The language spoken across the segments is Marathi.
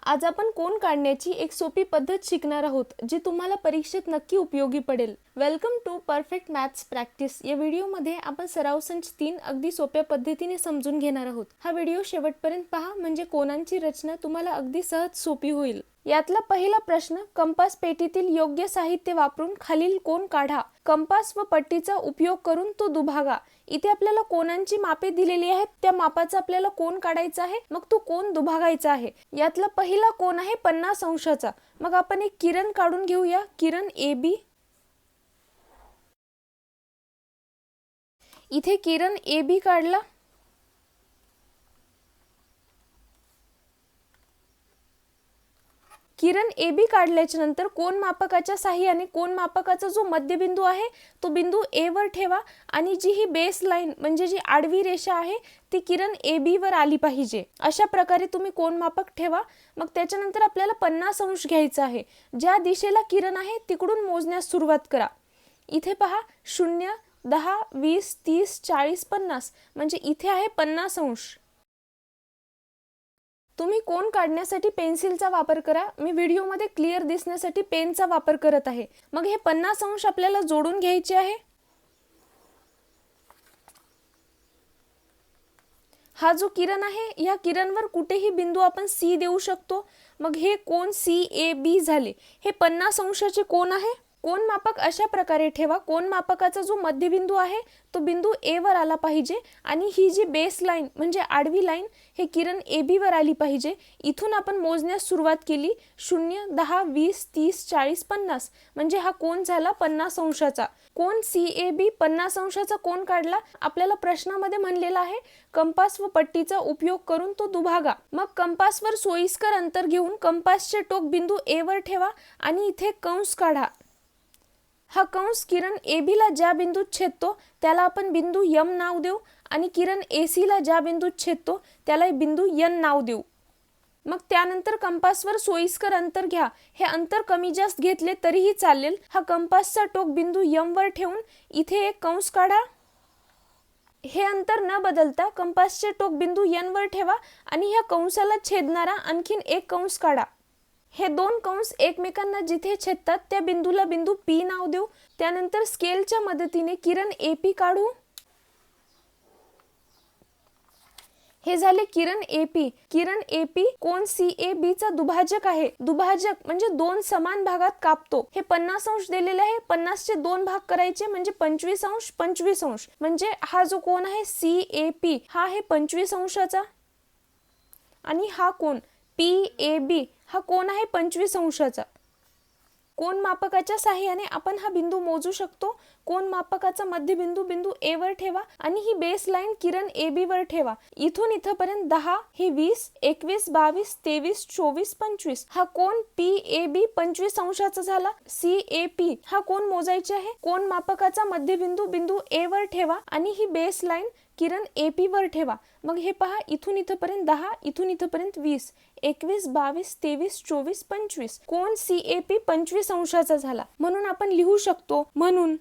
आज आपण कोन काढण्याची एक सोपी पद्धत शिकणार आहोत जी तुम्हाला परीक्षेत नक्की उपयोगी पडेल। Welcome to perfect maths practice. या व्हिडिओमध्ये आपण सराव संच 3 अगदी सोप्या पद्धतीने समजून घेणार आहोत। हा व्हिडिओ शेवटपर्यंत पहा म्हणजे कोनांची रचना तुम्हाला अगदी सहज सोपी होईल। यातला पहिला प्रश्न, कंपास पेटीतील योग्य साहित्य वापरून खालील कोन काढा। कंपास व पट्टीचा उपयोग करून तो दुभागा। इथे आपल्याला कोनांची मापे दिलेली आहेत, त्या मापाचा आपल्याला कोन काढायचा आहे, मग तो कोन दुभागायचा आहे। यातला पहिला कोन आहे 50 अंशाचा। मग आपण एक किरण काढून घेऊया, किरण AB। इथे किरण AB काढला। किरण AB काढल्याच्या नंतर कोन मापकाच्या सहाय्याने कोन मापकाचा जो मध्यबिंदू आहे तो बिंदू A वर ठेवा आणि जी ही बेस लाईन म्हणजे जी आडवी रेषा आहे ती किरण AB वर आली पाहिजे। अशा प्रकारे तुम्ही कोन मापक ठेवा। मग त्याच्यानंतर आपल्याला 50 अंश घ्यायचा आहे। ज्या दिशेला किरण आहे तिकडून मोजण्यास सुरुवात करा। इथे पहा 0, 10, 20, 30, 40, 50 म्हणजे इथे आहे 50 अंश। तुम्ही कोन काढण्यासाठी पेन्सिलचा वापर करा, मी व्हिडिओमध्ये क्लिअर दिसण्यासाठी पेनचा वापर करत आहे। मग हे 50 अंश आपल्याला जोडून घ्यायचे आहे। हा जो किरण आहे या किरणवर कुठेही बिंदू आपण C देऊ शकतो। मग हे कोन CAB झाले। हे 50 अंशाचे कोन आहे। कोन मापक अशा प्रकारे ठेवा, कोन मापकाचा जो मध्यबिंदू आहे तो बिंदू A वर आला पाहिजे आणि ही जी बेस लाईन म्हणजे आडवी लाईन हे किरण AB वर आली पाहिजे। इथून आपण मोजण्यास सुरुवात केली 0, 10, 20, 30, 40, 50 म्हणजे हा कोन झाला 50 अंशाचा। कोन CAB 50 अंशाचा कोन काढला। आपल्याला प्रश्नामध्ये म्हणलेला आहे कंपास व पट्टीचा उपयोग करून तो दुभागा। मग कंपासवर सोयीस्कर अंतर घेऊन कंपासचे टोक बिंदू A वर ठेवा आणि इथे कंस काढा। हा कंस किरण AB ला ज्या बिंदूत छेदतो त्याला आपण बिंदू M नाव देऊ आणि किरण AC ला ज्या बिंदूत छेदतो त्याला बिंदू N नाव देऊ। मग त्यानंतर कंपासवर सोयीस्कर अंतर घ्या। हे अंतर कमी जास्त घेतले तरीही चालेल। हा कंपासचा टोक बिंदू M वर ठेवून इथे एक कंस काढा। हे अंतर न बदलता कंपासचे टोक बिंदू N वर ठेवा आणि ह्या कंसाला छेदणारा आणखीन एक कंस काढा। हे दोन कंस एकमेकांना जिथे छेदतात त्या बिंदूला बिंदू P नाव देऊ। त्यानंतर स्केलच्या मदतीने किरण AP काढू। हे झाले किरण AP। किरण AP कोन CAB चा दुभाजक आहे। दुभाजक म्हणजे दोन समान भागात कापतो। हे 50 अंश दिलेले आहे, 50 चे दोन भाग करायचे म्हणजे 25 अंश 25 अंश म्हणजे हा जो कोन आहे CAP हा आहे 25 अंशाचा आणि हा कोन PAB हा कोन आहे 25 अंशाचा। कोन मापकाच्या सहाय्याने आपण हा बिंदू मोजू शकतो। कोन मापकाचा मध्यबिंदू बिंदू A वर ठेवा आणि ही बेस लाईन किरण AB वर ठेवा। इथून इथपर्यंत 10, हे 20, 21, 22, 23, 24, 25 हा कोन PAB 25 अंशाचा झाला। CAP हा कोन मोजायचे आहे। कोन मापकाचा मध्यबिंदू बिंदू A वर ठेवा आणि ही बेस लाईन किरण AP वर ठेवा। मग हे पहा इथून इथपर्यंत 10, इथून इथपर्यंत 20, 21, 22, 23, 24, 25 कोन CAP 25 अंशाचा झाला। म्हणून आपण लिहू शकतो, म्हणून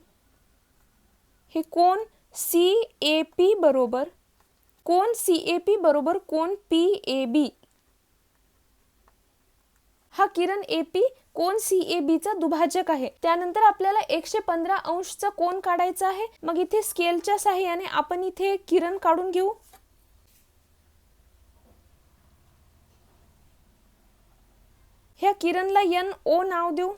हे कोन CAP बरोबर कोन PAB। हा किरण AP कोन CAB चा दुभाजक आहे। त्यानंतर आपल्याला 115 अंशचा कोन काढायचा आहे। मग इथे स्केलच्या सहाय्याने आपण इथे एक किरण काढून घेऊ। ह्या किरणला NO नाव देऊ।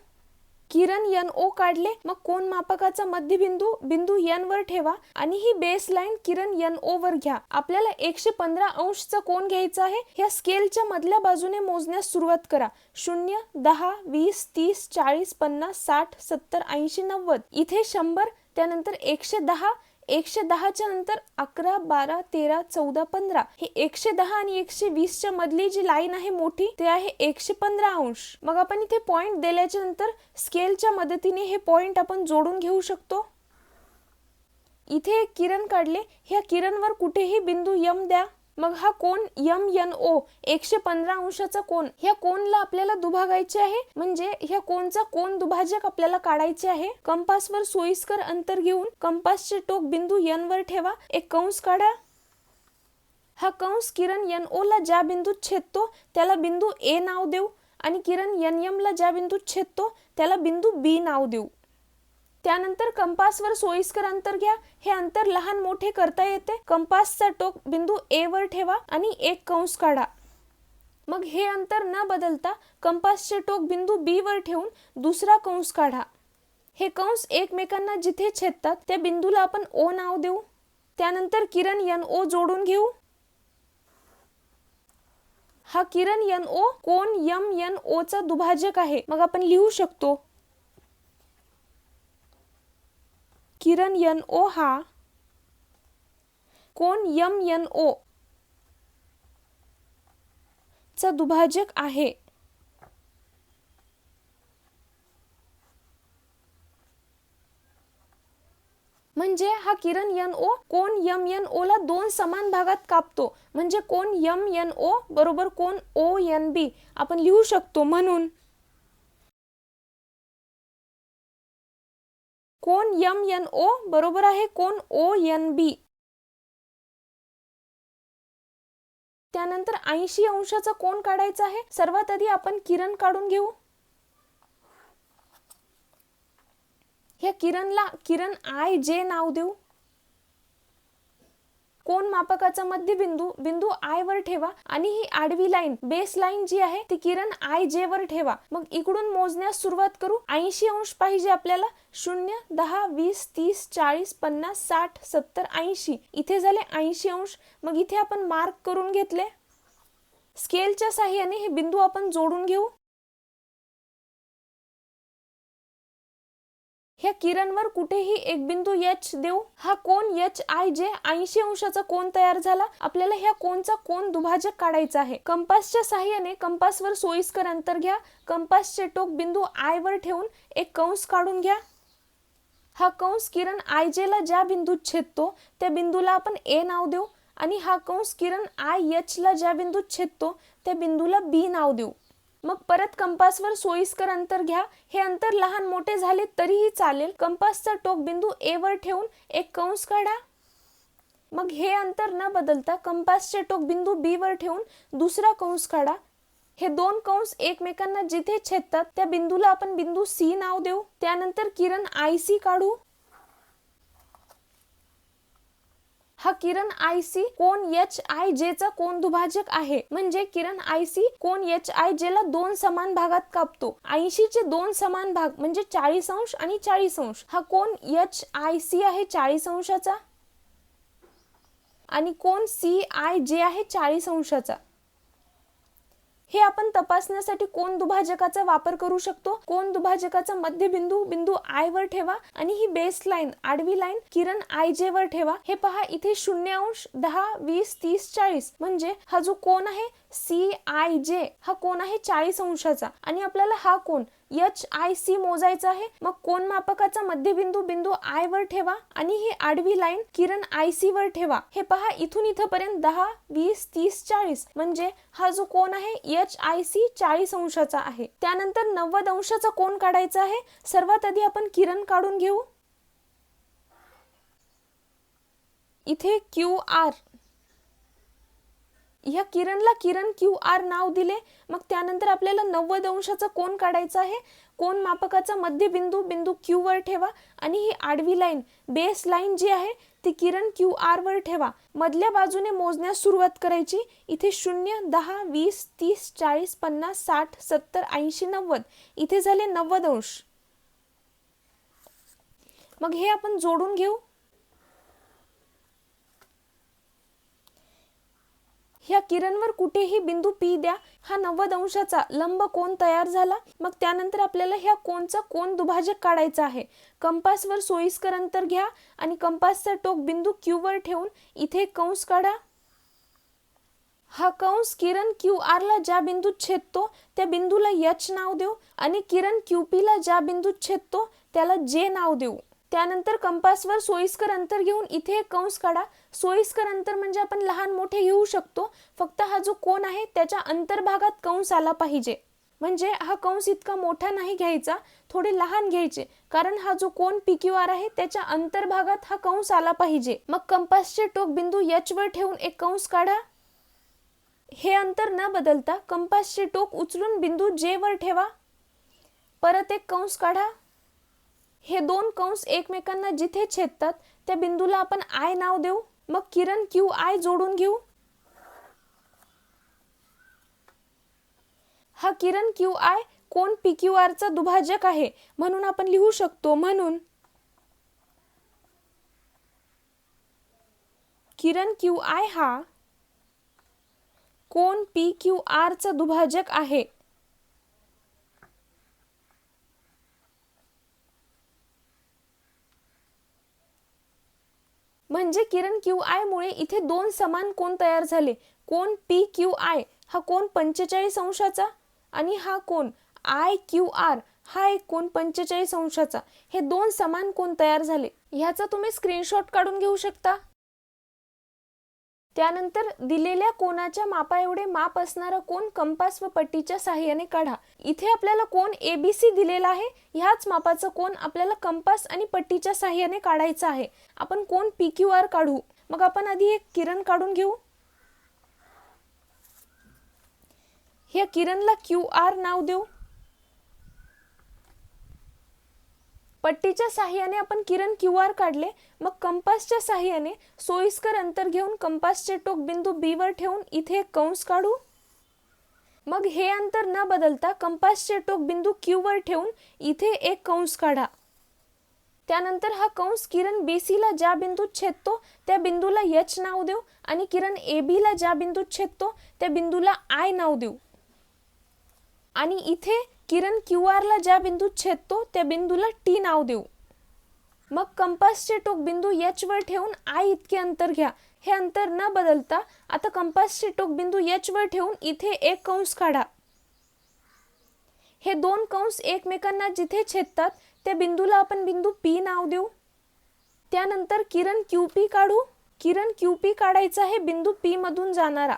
किरण NO काढले। मग कोन मापकाचा मध्यबिंदू बिंदू N वर ठेवा आणि ही बेस लाईन किरण NO वर घ्या। आपल्याला 115 अंशचा कोन घ्यायचा आहे। ह्या स्केलच्या मधल्या बाजूने मोजण्यास सुरुवात करा। 0, 10, 20, 30, 40, 50, 60, 70, 80, 90 इथे 100, त्यानंतर 110, 110 च्या नंतर 11, 12, 13, 14, 15 हे 110 आणि 120 च्या मधली जी लाईन आहे मोठी ते आहे 115 अंश। मग आपण इथे पॉइंट दिल्याच्या नंतर स्केलच्या मदतीने हे पॉइंट आपण जोडून घेऊ शकतो। इथे एक किरण काढले। ह्या किरणवर कुठेही बिंदू M द्या। मग हा कोन MNO 115 अंशाचा कोन, ह्या कोनला आपल्याला दुभागायचे आहे म्हणजे ह्या कोनचा कोन दुभाजक आपल्याला काढायचे आहे। कंपासवर सोयीस्कर अंतर घेऊन कंपासचे टोक बिंदू N वर ठेवा, एक कंस काढा। हा कंस किरण NO ला ज्या बिंदूत छेदतो त्याला बिंदू A नाव देऊ आणि किरण NM ला ज्या बिंदूत छेदतो त्याला बिंदू B नाव देऊ. त्यानंतर कंपासवर सोयीस्कर अंतर घ्या. हे अंतर लहान मोठे करता येते. कंपासचा टोक बिंदू A वर ठेवा आणि एक कंस काढा. मग हे अंतर न बदलता कंपासचे टोक बिंदू B वर ठेवून दुसरा कंस काढा. हे कंस एकमेकांना जिथे छेदतात त्या बिंदूला आपण O नाव देऊ. त्यानंतर किरण NO जोडून घेऊ. हा किरण NO कोन MNO चा दुभाजक आहे. मग आपण लिहू शकतो किरण NO हा कोन MNO चा दुभाजक आहे. म्हणजे हा किरण NO कोन MNO ला दोन समान भागात कापतो. म्हणजे कोन MNO बरोबर कोन ONB आपण लिहू शकतो. म्हणून कोन MNO बरोबर आहे कोन ONB. त्यानंतर 80 अंशाचा कोन काढायचा आहे. सर्वात आधी आपण किरण काढून घेऊ. या किरणला किरण IJ नाव देऊ. कोन मापकाचा मध्यबिंदू बिंदू I वर ठेवा आणि ही आडवी लाईन बेस लाईन जी आहे ती किरण IJ वर ठेवा. मग इकडून मोजण्यास सुरुवात करू. 80 अंश पाहिजे आपल्याला. 0 10 20 30 40 50 60 70 80 इथे झाले 80 अंश. मग इथे आपण मार्क करून घेतले. स्केलच्या साहाय्याने हे बिंदू आपण जोडून घेऊ. ह्या किरणवर कुठेही एक बिंदू H देऊ. हा कोन HIJ 80 अंशाचा कोन तयार झाला. आपल्याला ह्या कोनचा कोन दुभाजक काढायचा आहे. कंपासच्या साहाय्याने कंपासवर सोयीस्कर अंतर घ्या. कंपासचे टोक बिंदू I वर ठेवून एक कंस काढून घ्या. हा कंस किरण IJ ला ज्या बिंदूत छेदतो त्या बिंदूला आपण A नाव देऊ आणि हा कंस किरण IH ला ज्या बिंदूत छेदतो त्या बिंदूला B नाव देऊ. मग परत कंपासवर सोयीस्कर अंतर घ्या. हे अंतर लहान मोठे झाले तरीही चालेल. कंपासचा टोक बिंदू A वर ठेवून एक कंस काढा. मग हे अंतर न बदलता कंपासचे टोक बिंदू B वर ठेवून दुसरा कंस काढा. हे दोन कंस एकमेकांना जिथे छेदतात त्या बिंदूला आपण बिंदू C नाव देऊ. त्यानंतर किरण IC काढू. हा किरण IC कोन HIJ चा कोन दुभाजक आहे. म्हणजे किरण IC कोन HIJ ला दोन समान भागात कापतो. 80 चे दोन समान भाग म्हणजे 40 अंश आणि 40 अंश. हा कोन HIC आहे 40 अंशाचा आणि कोन CIJ आहे 40 अंशाचा. हे आपण तपासण्यासाठी कोन दुभाजकाचा वापर करू शकतो. कोन दुभाजकाचा मध्यबिंदू बिंदू I वर ठेवा आणि ही बेस लाईन आडवी लाईन किरण IJ वर ठेवा. हे पहा इथे 0 अंश 10 20 30 40 म्हणजे हा जो कोन आहे CIJ हा कोन आहे 40 अंशाचा आणि आपल्याला हा कोन HIC मोजायचा आहे. मग कोन मापकाचा मध्यबिंदू बिंदू I वर ठेवा आणि ही आडवी लाईन किरण IC वर ठेवा. हे पहा इथून इथपर्यंत 10 20 30 40 म्हणजे हा जो कोन आहे HIC 40 अंशाचा आहे. त्यानंतर 90 अंशाचा कोन काढायचा आहे. सर्वात आधी आपण किरण काढून घेऊ. इथे QR ह्या किरणला किरण QR नाव दिले. मग त्यानंतर आपल्याला 90 अंशाचा कोन काढायचा आहे. कोन मापकाचा मध्यबिंदू बिंदू Q वर ठेवा आणि ही आडवी लाईन बेस लाईन जी आहे ती किरण QR वर ठेवा. मधल्या बाजूने मोजण्यास सुरुवात करायची. इथे 0 10 20 30 40 50 60 70 80 90 इथे झाले 90 अंश. मग हे आपण जोडून घेऊ. ह्या किरणवर कुठेही बिंदू P द्या. हा 90 अंशाचा लंब कोन तयार झाला. मग त्यानंतर आपल्याला ह्या कोनचा कोन दुभाजक काढायचा आहे. कंपासवर सोयीस्कर अंतर घ्या आणि कंपासचा टोक बिंदू Q वर ठेवून इथे कंस काढा. हा कंस किरण QR ला ज्या बिंदूत छेदतो त्या बिंदूला H नाव देऊ आणि किरण QP ला ज्या बिंदूत छेदतो त्याला J नाव देऊ. त्यानंतर कंपासवर सोयीस्कर अंतर घेऊन इथे एक कंस काढा. सोयीस्कर अंतर म्हणजे आपण लहान मोठे घेऊ शकतो. फक्त हा जो कोन आहे त्याच्या अंतर्भागात कंस आला पाहिजे. म्हणजे हा कंस इतका मोठा नाही घ्यायचा, थोडे लहान घ्यायचे, कारण हा जो कोन PQR आहे त्याच्या अंतर्भागात हा कंस आला पाहिजे. मग कंपासचे टोक बिंदू H वर ठेवून एक कंस काढा. हे अंतर न बदलता कंपासचे टोक उचलून बिंदू J वर ठेवा. परत एक कंस काढा. हे दोन कंस एकमेकांना जिथे छेदतात त्या बिंदूला आपण I नाव देऊ. मग किरण QI जोडून घेऊ. हा किरण QI कोन PQR चा दुभाजक आहे, म्हणून आपण लिहू शकतो, म्हणून किरण QI हा कोन PQR चा दुभाजक आहे. म्हणजे किरण QI मुळे इथे दोन समान कोन तयार झाले. कोन PQI हा कोन 45 अंशाचा आणि हा कोन IQR हा एक कोन 45 अंशाचा. हे दोन समान कोन तयार झाले. ह्याचा तुम्ही स्क्रीनशॉट काढून घेऊ शकता. त्यानंतर दिलेल्या कोनाच्या मापा एवढे माप असणारा कोन कंपास व पट्टीच्या सहाय्याने काढा. इथे आपल्याला कोन ABC दिलेला आहे. ह्याच मापाचा कोन आपल्याला कंपास आणि पट्टीच्या सहाय्याने काढायचा आहे. आपण कोन PQR काढू. मग आपण आधी एक किरण काढून घेऊ. ह्या किरणला QR नाव देऊ. पट्टीच्या सहाय्याने आपण किरण QR काढले. मग कंपासच्या सहाय्याने सोयीस्कर अंतर घेऊन कंपासचे टोक बिंदू B वर ठेवून इथे एक कंस काढू. मग हे अंतर न बदलता कंपासचे टोक बिंदू Q वर ठेवून इथे एक कंस काढा. त्यानंतर हा कंस किरण BC ला ज्या बिंदूत छेदतो त्या बिंदूला H नाव देऊ आणि किरण AB ला ज्या बिंदूत छेदतो त्या बिंदूला I नाव देऊ. आणि इथे किरण QR ला ज्या बिंदूत छेदतो त्या बिंदूला T नाव देऊ. मग कंपासचे टोक बिंदू H वर ठेवून I इतके अंतर घ्या. हे अंतर न बदलता आता कंपासचे टोक बिंदू H वर ठेवून इथे एक कंस काढा. हे दोन कंस एकमेकांना जिथे छेदतात त्या बिंदूला आपण बिंदू P नाव देऊ. त्यानंतर किरण QP काढू. किरण QP काढायचा आहे बिंदू P मधून जाणारा.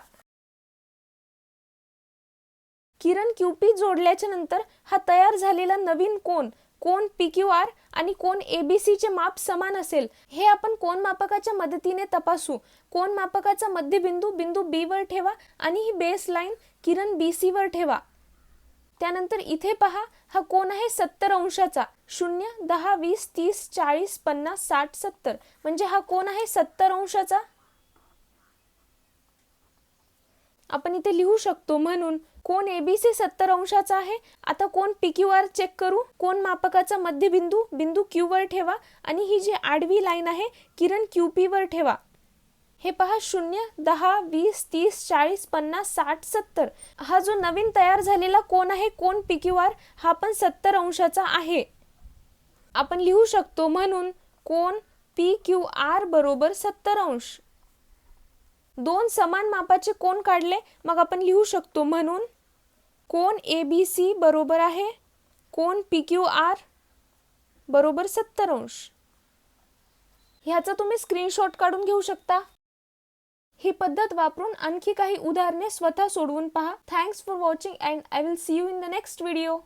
किरण QP जोडल्याच्या नंतर हा तयार झालेला नवीन कोन PQR आणि कोन ABC चे माप समान असेल हे आपण कोन मापकाच्या मदतीने तपासू. कोन मापकाचा मध्यबिंदू बिंदू B वर ठेवा आणि ही बेस लाईन किरण BC वर ठेवा. त्यानंतर इथे पहा, हा कोन आहे 70 अंशाचा. 0, 10, 20, 30, 40, 50, 60, 70 म्हणजे हा कोन आहे 70 अंशाचा. आपण इथे लिहू शकतो, म्हणून कोन ABC 70 अंशाचा आहे. आता कोन PQR चेक करू. कोन मापकाचा मध्यबिंदू बिंदू Q वर ठेवा आणि ही जी आडवी लाईन आहे किरण QP वर ठेवा. हे पहा, 0, 10, 20, 30, 40, 50, 60, 70 हा जो नवीन तयार झालेला कोन आहे कोन PQR हा पण 70 अंशाचा आहे. आपण लिहू शकतो, म्हणून कोन PQR बरोबर 70 अंश. दोन समान मापाचे कोन काढले. मग आपण लिहू शकतो, म्हणून कोन ABC बरोबर आहे कोन PQR बरोबर 70 अंश. ह्याचा तुम्ही स्क्रीनशॉट काढून घेऊ शकता. ही पद्धत वापरून आणखी काही उदाहरणे स्वतः सोडवून पहा. Thanks for watching and I will see you in the next video.